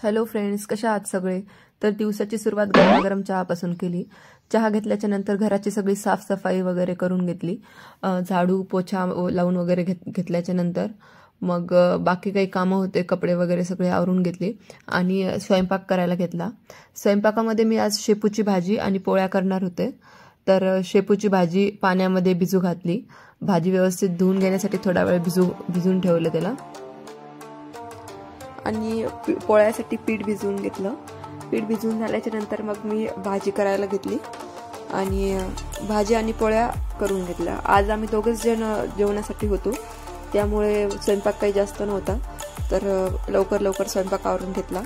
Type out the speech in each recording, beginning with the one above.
Hello friends, कशा आहात सगळे। तर दिवसाची सुरुवात गरमागरम चहापासून केली। चहा घेतल्याच्या नंतर घराची सगळी साफसफाई वगैरे करून घेतली। झाडू पोछा लावून वगैरे घेतल्याच्या नंतर मग बाकी काही कामं होते, कपडे वगैरे सगळे आवरून घेतले आणि स्वयंपाक करायला घेतला। स्वयंपाकामध्ये मी आज शेपूची भाजी आणि पोळ्या करणार होते। तर शेपूची भाजी पाण्यामध्ये भिजू घातली। भाजी व्यवस्थित धुवून घेण्यासाठी थोडा वेळ भिजून ठेवलं त्याला आणि पोळ्यासाठी पीठ भिजवून घेतलं। पीठ भिजवून झाल्याच्या नंतर मग मी भाजी करायला घेतली आणि भाजी आणि पोळ्या करून घेतल्या। आज आम्ही दोघंच जण जेवणासाठी होतो, त्यामुळे स्वयंपाक काही जास्त नव्हता, तर लवकर स्वयंपाक आवरून घेतला।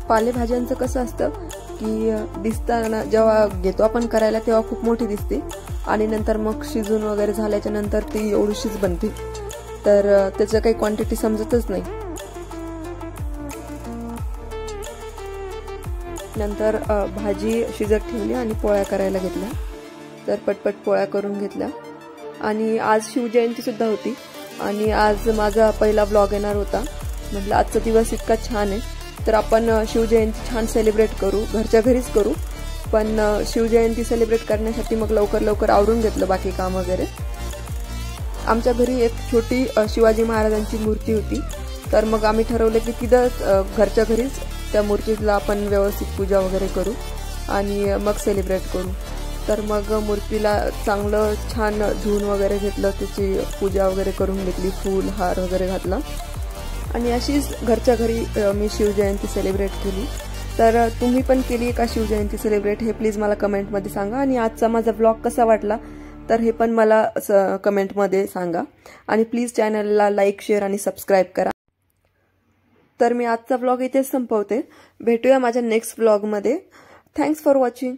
पालेभाज्यांचं कसं असतं की दिसताना जेव्हा घेतो आपण करायला तेव्हा खूप मोठी दिसते आणि नंतर मग शिजून वगैरे झाल्याच्या नंतर ती एवढीशीच बनते, तर त्याचं काही क्वांटिटी समजतच नाही। नंतर भाजी शिजत ठेवली आणि पोळ्या करायला घेतल्या। तर पटपट पोळ्या करून घेतल्या आणि आज शिवजयंती सुद्धा होती आणि आज माझा पहिला ब्लॉग येणार होता। म्हटलं आजचा दिवस इतका छान आहे, तर आपण शिवजयंती छान सेलिब्रेट करू, घरच्या घरीच करू। पण शिवजयंती सेलिब्रेट करण्यासाठी मग लवकर आवरून घेतलं बाकी काम वगैरे। आमच्या घरी एक छोटी शिवाजी महाराजांची मूर्ती होती, तर मग आम्ही ठरवलं की तिथं घरच्या घरीच त्या मूर्तीला आपण व्यवस्थित पूजा वगैरे करू आणि मग सेलिब्रेट करू। तर मग मूर्तीला चांगलं छान धुवून वगैरे घेतलं, त्याची पूजा वगैरे करून घेतली, फूल हार वगैरे घातला आणि अशीच घरच्या घरी मी शिवजयंती सेलिब्रेट केली। तर तुम्ही पण केली का शिवजयंती सेलिब्रेट, हे प्लीज मला कमेंटमध्ये सांगा आणि आजचा माझा ब्लॉग कसा वाटला तर हे पण मला कमेंटमध्ये सांगा आणि प्लीज चॅनलला लाईक, शेअर आणि सबस्क्राईब करा। तर मी आजचा ब्लॉग इथेच संपवते, भेटूया माझ्या नेक्स्ट ब्लॉगमध्ये। Thanks for watching.